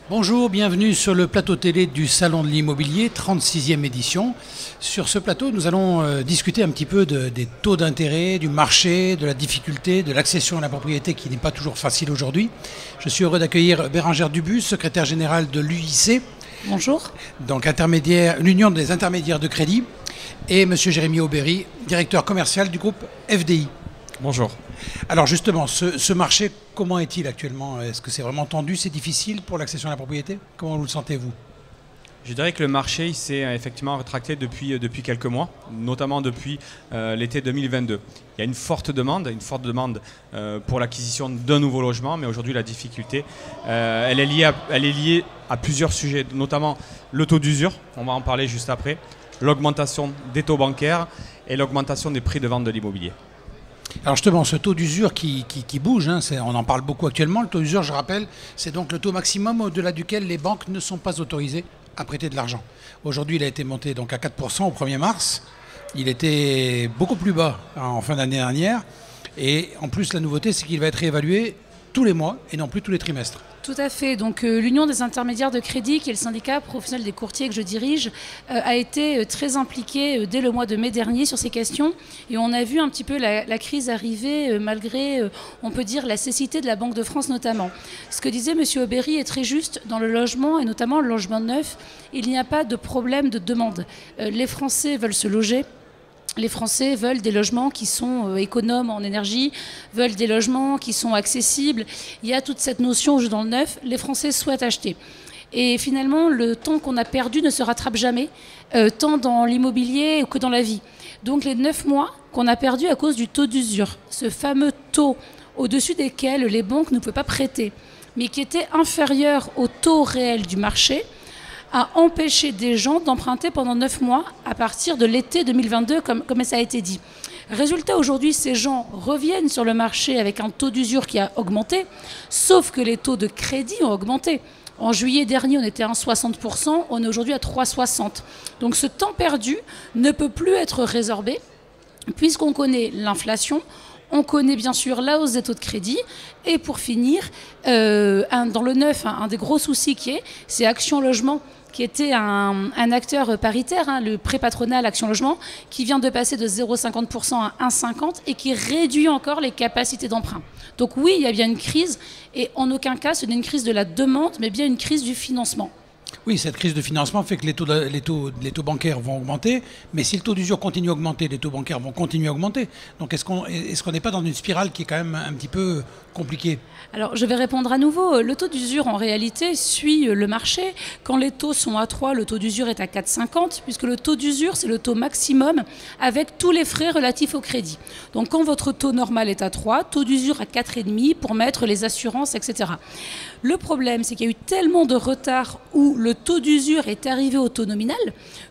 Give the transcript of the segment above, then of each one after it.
Bonjour, bienvenue sur le plateau télé du Salon de l'Immobilier, 36e édition. Sur ce plateau, nous allons discuter un petit peu des taux d'intérêt, du marché, de la difficulté, de l'accession à la propriété qui n'est pas toujours facile aujourd'hui. Je suis heureux d'accueillir Bérengère Dubus, secrétaire générale de l'UIC. Bonjour. Donc l'Union des intermédiaires de crédit. Et M. Jérémy Aubéry, directeur commercial du groupe FDI. Bonjour. Alors justement, ce marché, comment est-il actuellement? Est-ce que c'est vraiment tendu, c'est difficile pour l'accession à la propriété? Comment vous le sentez-vous? Je dirais que le marché s'est effectivement rétracté depuis quelques mois, notamment depuis l'été 2022. Il y a une forte demande pour l'acquisition d'un nouveau logement, mais aujourd'hui la difficulté, elle est liée à plusieurs sujets, notamment le taux d'usure, on va en parler juste après, l'augmentation des taux bancaires et l'augmentation des prix de vente de l'immobilier. Alors justement, ce taux d'usure qui bouge, hein, on en parle beaucoup actuellement. Le taux d'usure, je rappelle, c'est donc le taux maximum au-delà duquel les banques ne sont pas autorisées à prêter de l'argent. Aujourd'hui, il a été monté donc à 4% au 1er mars. Il était beaucoup plus bas en fin d'année dernière. Et en plus, la nouveauté, c'est qu'il va être réévalué tous les mois et non plus tous les trimestres. Tout à fait. Donc l'Union des intermédiaires de crédit, qui est le syndicat professionnel des courtiers que je dirige, a été très impliqué dès le mois de mai dernier sur ces questions. Et on a vu un petit peu la crise arriver malgré, on peut dire, la cécité de la Banque de France notamment. Ce que disait M. Aubéry est très juste. Dans le logement, et notamment le logement neuf, il n'y a pas de problème de demande. Les Français veulent se loger. Les Français veulent des logements qui sont économes en énergie, veulent des logements qui sont accessibles. Il y a toute cette notion dans le neuf, les Français souhaitent acheter. Et finalement, le temps qu'on a perdu ne se rattrape jamais, tant dans l'immobilier que dans la vie. Donc les 9 mois qu'on a perdus à cause du taux d'usure, ce fameux taux au-dessus desquels les banques ne pouvaient pas prêter, mais qui était inférieur au taux réel du marché, a empêché des gens d'emprunter pendant 9 mois à partir de l'été 2022, comme ça a été dit. Résultat, aujourd'hui, ces gens reviennent sur le marché avec un taux d'usure qui a augmenté, sauf que les taux de crédit ont augmenté. En juillet dernier, on était à 1,60%, on est aujourd'hui à 3,60%. Donc ce temps perdu ne peut plus être résorbé, puisqu'on connaît l'inflation, on connaît bien sûr la hausse des taux de crédit. Et pour finir, dans le neuf, un des gros soucis c'est Action Logement, qui était un acteur paritaire, hein, le prêt patronal Action Logement, qui vient de passer de 0,50% à 1,50% et qui réduit encore les capacités d'emprunt. Donc oui, il y a bien une crise, et en aucun cas ce n'est une crise de la demande, mais bien une crise du financement. Oui, cette crise de financement fait que les taux bancaires vont augmenter, mais si le taux d'usure continue à augmenter, les taux bancaires vont continuer à augmenter. Donc est-ce qu'on n'est pas dans une spirale qui est quand même un petit peu compliquée? Alors je vais répondre à nouveau. Le taux d'usure en réalité suit le marché. Quand les taux sont à 3, le taux d'usure est à 4,50, puisque le taux d'usure c'est le taux maximum avec tous les frais relatifs au crédit. Donc quand votre taux normal est à 3, taux d'usure à 4,5 pour mettre les assurances, etc. Le problème, c'est qu'il y a eu tellement de retard où le taux d'usure est arrivé au taux nominal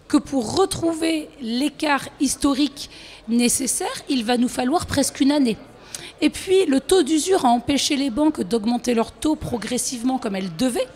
que pour retrouver l'écart historique nécessaire, il va nous falloir presque une année. Et puis, le taux d'usure a empêché les banques d'augmenter leurs taux progressivement comme elles devaient.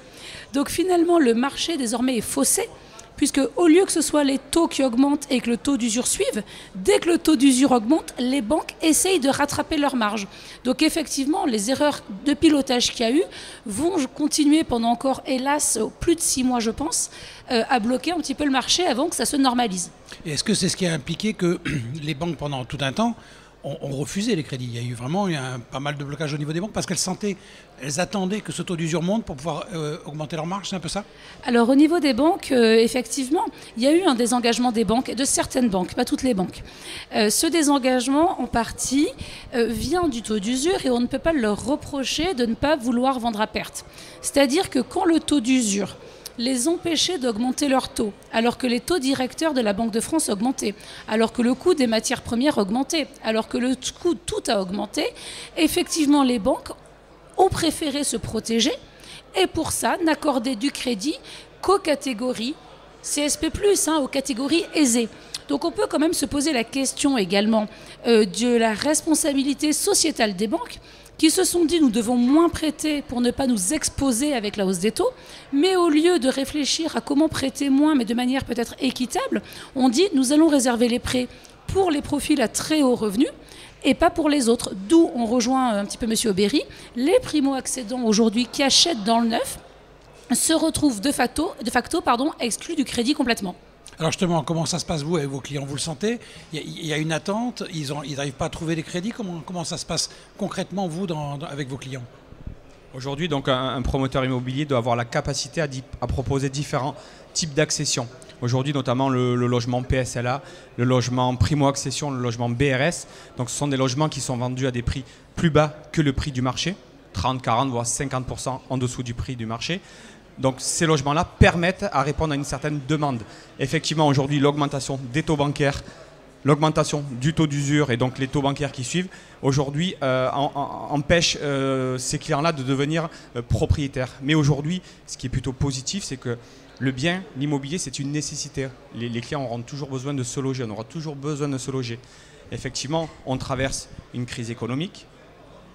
Donc finalement, le marché désormais est faussé, puisque au lieu que ce soit les taux qui augmentent et que le taux d'usure suive, dès que le taux d'usure augmente, les banques essayent de rattraper leurs marges. Donc effectivement, les erreurs de pilotage qu'il y a eu vont continuer pendant encore, hélas, plus de 6 mois, je pense, à bloquer un petit peu le marché avant que ça se normalise. Et est-ce que c'est ce qui a impliqué que les banques, pendant tout un temps, ont refusé les crédits? Il y a eu vraiment pas mal de blocages au niveau des banques parce qu'elles attendaient que ce taux d'usure monte pour pouvoir augmenter leur marge, c'est un peu ça? Alors au niveau des banques, effectivement, il y a eu un désengagement des banques, de certaines banques, pas toutes les banques. Ce désengagement, en partie, vient du taux d'usure et on ne peut pas leur reprocher de ne pas vouloir vendre à perte. C'est-à-dire que quand le taux d'usure les empêcher d'augmenter leurs taux, alors que les taux directeurs de la Banque de France augmentaient, alors que le coût des matières premières augmentait, alors que le coût tout a augmenté, effectivement les banques ont préféré se protéger et pour ça n'accorder du crédit qu'aux catégories CSP+, aux catégories aisées. Donc on peut quand même se poser la question également de la responsabilité sociétale des banques, qui se sont dit nous devons moins prêter pour ne pas nous exposer avec la hausse des taux, mais au lieu de réfléchir à comment prêter moins mais de manière peut-être équitable, on dit nous allons réserver les prêts pour les profils à très haut revenu et pas pour les autres. D'où on rejoint un petit peu M. Aubéry, les primo-accédants aujourd'hui qui achètent dans le neuf se retrouvent de facto exclus du crédit complètement. Alors justement, comment ça se passe vous avec vos clients? Vous le sentez? Il y a une attente? Ils n'arrivent pas à trouver des crédits? Comment ça se passe concrètement vous avec vos clients? Aujourd'hui, donc, un promoteur immobilier doit avoir la capacité à proposer différents types d'accession. Aujourd'hui, notamment le logement PSLA, le logement primo-accession, le logement BRS. Donc, ce sont des logements qui sont vendus à des prix plus bas que le prix du marché, 30, 40, voire 50% en dessous du prix du marché. Donc, ces logements-là permettent à répondre à une certaine demande. Effectivement, aujourd'hui, l'augmentation des taux bancaires, l'augmentation du taux d'usure et donc les taux bancaires qui suivent, aujourd'hui, empêchent ces clients-là de devenir propriétaires. Mais aujourd'hui, ce qui est plutôt positif, c'est que le bien, l'immobilier, c'est une nécessité. Les clients auront toujours besoin de se loger, on aura toujours besoin de se loger. Effectivement, on traverse une crise économique,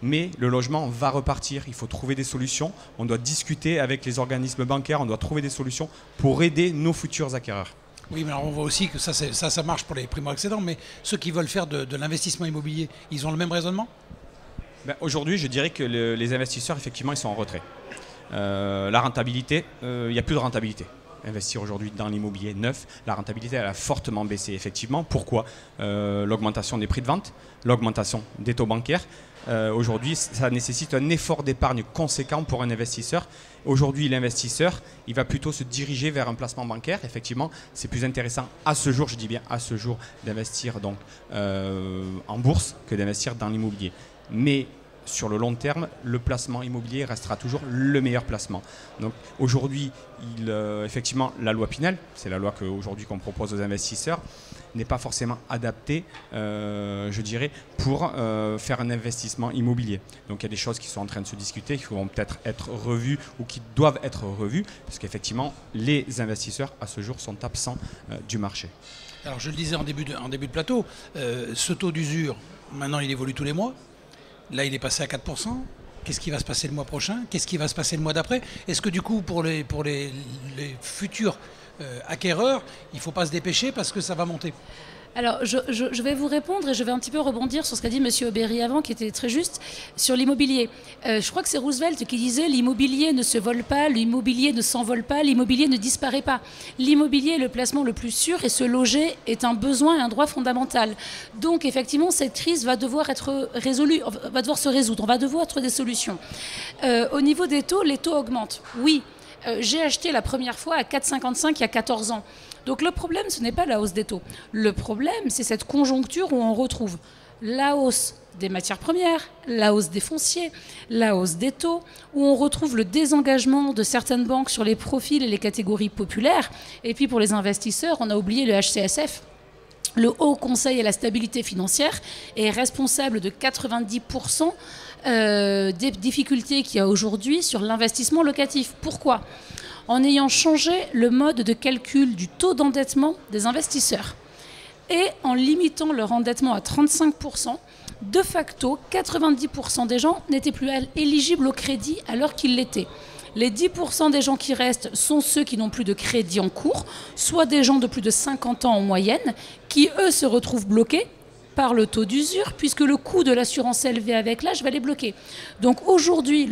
mais le logement va repartir. Il faut trouver des solutions. On doit discuter avec les organismes bancaires, on doit trouver des solutions pour aider nos futurs acquéreurs. Oui, mais alors on voit aussi que ça marche pour les primo-accédants, mais ceux qui veulent faire de l'investissement immobilier, ils ont le même raisonnement? Aujourd'hui, je dirais que les investisseurs, effectivement, ils sont en retrait. La rentabilité, il n'y a plus de rentabilité. Investir aujourd'hui dans l'immobilier neuf, la rentabilité elle a fortement baissé, effectivement. Pourquoi? L'augmentation des prix de vente, l'augmentation des taux bancaires. Aujourd'hui, ça nécessite un effort d'épargne conséquent pour un investisseur. Aujourd'hui, l'investisseur, il va plutôt se diriger vers un placement bancaire. Effectivement, c'est plus intéressant à ce jour, je dis bien à ce jour, d'investir donc en bourse que d'investir dans l'immobilier. Mais sur le long terme, le placement immobilier restera toujours le meilleur placement. Donc aujourd'hui, effectivement, la loi Pinel, c'est la loi qu'aujourd'hui qu'on propose aux investisseurs, n'est pas forcément adaptée, je dirais, pour faire un investissement immobilier. Donc il y a des choses qui sont en train de se discuter, qui vont peut-être être revues ou qui doivent être revues, parce qu'effectivement, les investisseurs, à ce jour, sont absents du marché. Alors je le disais en début de plateau, ce taux d'usure, maintenant il évolue tous les mois. Là, il est passé à 4%. Qu'est-ce qui va se passer le mois prochain? Qu'est-ce qui va se passer le mois d'après? Est-ce que du coup, pour les futurs acquéreurs, il ne faut pas se dépêcher parce que ça va monter? Alors, je vais vous répondre et je vais un petit peu rebondir sur ce qu'a dit M. Aubéry avant, qui était très juste, sur l'immobilier. Je crois que c'est Roosevelt qui disait « l'immobilier ne se vole pas, l'immobilier ne s'envole pas, l'immobilier ne disparaît pas ». L'immobilier est le placement le plus sûr et se loger est un besoin et un droit fondamental. Donc, effectivement, cette crise va devoir être résolue, va devoir se résoudre, on va devoir trouver des solutions. Au niveau des taux, les taux augmentent. Oui, j'ai acheté la première fois à 4,55 il y a 14 ans. Donc le problème, ce n'est pas la hausse des taux. Le problème, c'est cette conjoncture où on retrouve la hausse des matières premières, la hausse des fonciers, la hausse des taux, où on retrouve le désengagement de certaines banques sur les profils et les catégories populaires. Et puis pour les investisseurs, on a oublié le HCSF. Le Haut Conseil à la stabilité financière est responsable de 90% des difficultés qu'il y a aujourd'hui sur l'investissement locatif. Pourquoi ? En ayant changé le mode de calcul du taux d'endettement des investisseurs et en limitant leur endettement à 35%, de facto, 90% des gens n'étaient plus éligibles au crédit alors qu'ils l'étaient. Les 10% des gens qui restent sont ceux qui n'ont plus de crédit en cours, soit des gens de plus de 50 ans en moyenne, qui eux se retrouvent bloqués par le taux d'usure, puisque le coût de l'assurance élevé avec l'âge va les bloquer. Donc aujourd'hui,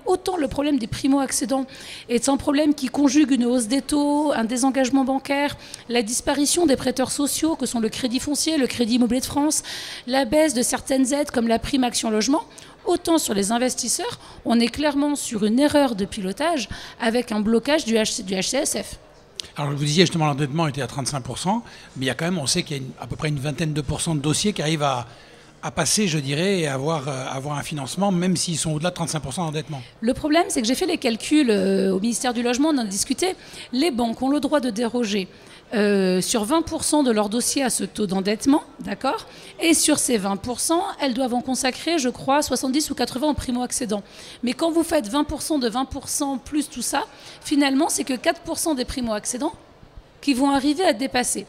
autant le problème des primo-accédants est un problème qui conjugue une hausse des taux, un désengagement bancaire, la disparition des prêteurs sociaux que sont le Crédit Foncier, le Crédit Immobilier de France, la baisse de certaines aides comme la prime Action Logement. Autant sur les investisseurs, on est clairement sur une erreur de pilotage avec un blocage du HCSF. Alors, vous disiez justement l'endettement était à 35%, mais il y a quand même, on sait qu'il y a à peu près une vingtaine de pourcents de dossiers qui arrivent à passer, je dirais, et avoir un financement, même s'ils sont au-delà de 35% d'endettement. Le problème, c'est que j'ai fait les calculs au ministère du Logement, on en a discuté. Les banques ont le droit de déroger sur 20% de leur dossier à ce taux d'endettement, d'accord? Et sur ces 20%, elles doivent en consacrer, je crois, 70 ou 80 en primo-accédants. Mais quand vous faites 20% de 20% plus tout ça, finalement, c'est que 4% des primo-accédants qui vont arriver à dépasser.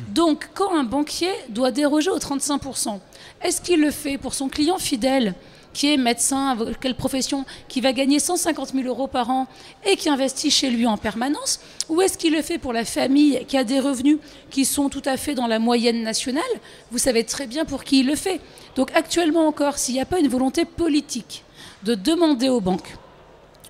Donc, quand un banquier doit déroger aux 35%, est-ce qu'il le fait pour son client fidèle qui est médecin, quelle profession, qui va gagner 150 000 € par an et qui investit chez lui en permanence? Ou est-ce qu'il le fait pour la famille qui a des revenus qui sont tout à fait dans la moyenne nationale? Vous savez très bien pour qui il le fait. Donc actuellement encore, s'il n'y a pas une volonté politique de demander aux banques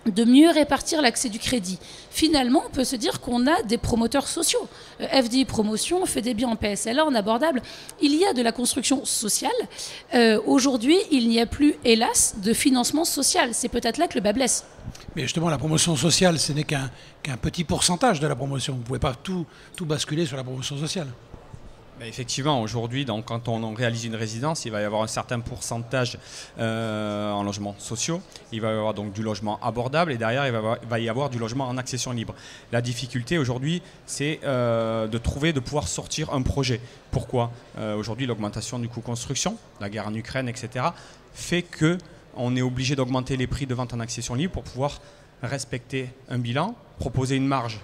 de mieux répartir l'accès du crédit. Finalement, on peut se dire qu'on a des promoteurs sociaux. FDI Promotion fait des biens en PSLA, en abordable. Il y a de la construction sociale. Aujourd'hui, il n'y a plus, hélas, de financement social. C'est peut-être là que le bas blesse. Mais justement, la promotion sociale, ce n'est qu'un petit pourcentage de la promotion. Vous ne pouvez pas tout basculer sur la promotion sociale. Effectivement, aujourd'hui, donc, quand on réalise une résidence, il va y avoir un certain pourcentage en logements sociaux. Il va y avoir donc du logement abordable et derrière, il va y avoir du logement en accession libre. La difficulté aujourd'hui, c'est de pouvoir sortir un projet. Pourquoi aujourd'hui, l'augmentation du coût construction, la guerre en Ukraine, etc., fait qu'on est obligé d'augmenter les prix de vente en accession libre pour pouvoir respecter un bilan, proposer une marge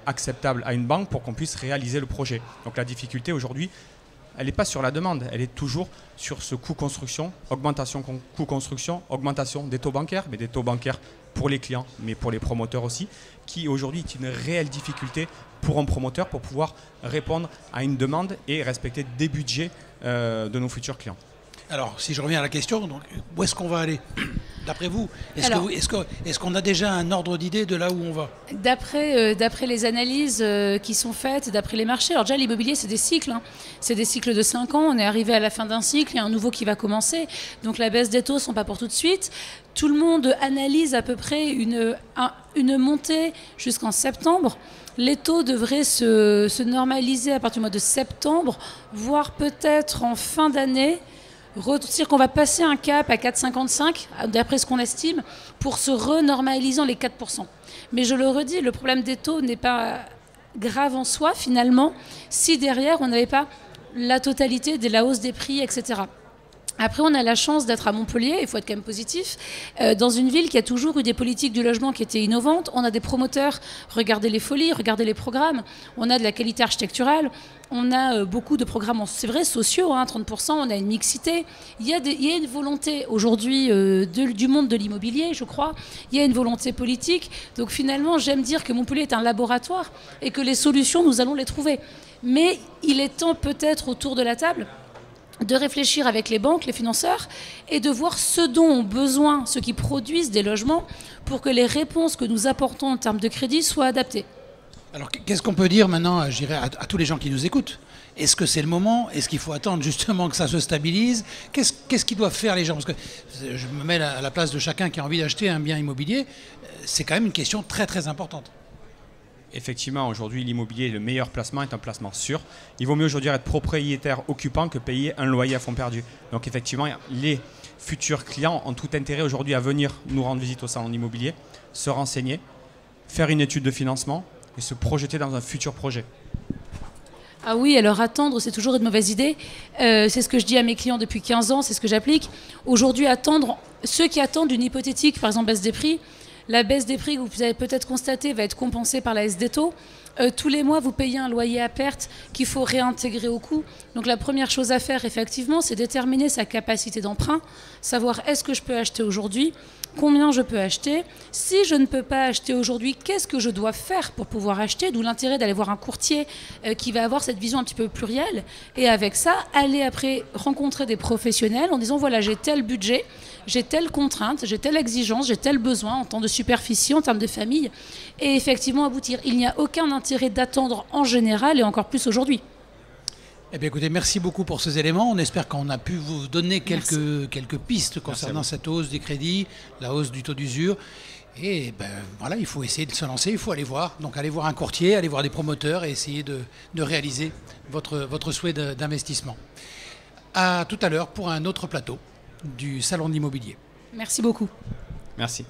acceptable à une banque pour qu'on puisse réaliser le projet. Donc la difficulté aujourd'hui, elle n'est pas sur la demande, elle est toujours sur ce coût construction, augmentation coût construction, augmentation des taux bancaires, mais des taux bancaires pour les clients, mais pour les promoteurs aussi, qui aujourd'hui est une réelle difficulté pour un promoteur pour pouvoir répondre à une demande et respecter des budgets de nos futurs clients. Alors, si je reviens à la question, donc, où est-ce qu'on va aller? D'après vous, est-ce qu'on a déjà un ordre d'idée de là où on va? D'après les analyses qui sont faites, d'après les marchés, alors déjà l'immobilier c'est des cycles, hein. C'est des cycles de 5 ans, on est arrivé à la fin d'un cycle, il y a un nouveau qui va commencer, donc la baisse des taux ne sont pas pour tout de suite. Tout le monde analyse à peu près une montée jusqu'en septembre. Les taux devraient se normaliser à partir du mois de septembre, voire peut-être en fin d'année. C'est-à-dire qu'on va passer un cap à 4,55, d'après ce qu'on estime, pour se renormalisant les 4%. Mais je le redis, le problème des taux n'est pas grave en soi, finalement, si derrière, on n'avait pas la totalité de la hausse des prix, etc. Après, on a la chance d'être à Montpellier, il faut être quand même positif, dans une ville qui a toujours eu des politiques du logement qui étaient innovantes. On a des promoteurs, regardez les folies, regardez les programmes. On a de la qualité architecturale, on a beaucoup de programmes, c'est vrai, sociaux, hein, 30%, on a une mixité. Il y a une volonté aujourd'hui du monde de l'immobilier, je crois. Il y a une volonté politique. Donc finalement, j'aime dire que Montpellier est un laboratoire et que les solutions, nous allons les trouver. Mais il est temps peut-être autour de la table de réfléchir avec les banques, les financeurs, et de voir ce dont ont besoin ceux qui produisent des logements pour que les réponses que nous apportons en termes de crédit soient adaptées. Alors, qu'est-ce qu'on peut dire maintenant, je dirais, à tous les gens qui nous écoutent? Est-ce que c'est le moment? Est-ce qu'il faut attendre justement que ça se stabilise? Qu'est-ce qu'ils doivent faire les gens? Parce que je me mets à la place de chacun qui a envie d'acheter un bien immobilier. C'est quand même une question très très importante. Effectivement, aujourd'hui, l'immobilier, le meilleur placement est un placement sûr. Il vaut mieux aujourd'hui être propriétaire occupant que payer un loyer à fond perdu. Donc effectivement, les futurs clients ont tout intérêt aujourd'hui à venir nous rendre visite au salon d'immobilier, se renseigner, faire une étude de financement et se projeter dans un futur projet. Ah oui, alors attendre, c'est toujours une mauvaise idée. C'est ce que je dis à mes clients depuis 15 ans, c'est ce que j'applique. Aujourd'hui, attendre, ceux qui attendent une hypothétique, par exemple baisse des prix, la baisse des prix que vous avez peut-être constatée va être compensée par la hausse des taux. Tous les mois, vous payez un loyer à perte qu'il faut réintégrer au coût. Donc la première chose à faire, effectivement, c'est déterminer sa capacité d'emprunt, savoir est-ce que je peux acheter aujourd'hui, combien je peux acheter. Si je ne peux pas acheter aujourd'hui, qu'est-ce que je dois faire pour pouvoir acheter? D'où l'intérêt d'aller voir un courtier qui va avoir cette vision un petit peu plurielle. Et avec ça, aller après rencontrer des professionnels en disant voilà, j'ai tel budget, j'ai telle contrainte, j'ai telle exigence, j'ai tel besoin en termes de superficie, en termes de famille, et effectivement aboutir. Il n'y a aucun intérêt d'attendre en général et encore plus aujourd'hui. Eh bien, écoutez, merci beaucoup pour ces éléments. On espère qu'on a pu vous donner quelques pistes concernant cette hausse des crédits, la hausse du taux d'usure. Et ben, voilà, il faut essayer de se lancer, il faut aller voir. Donc, aller voir un courtier, aller voir des promoteurs et essayer de réaliser votre souhait d'investissement. À tout à l'heure pour un autre plateau du Salon de l'immobilier. Merci beaucoup. Merci.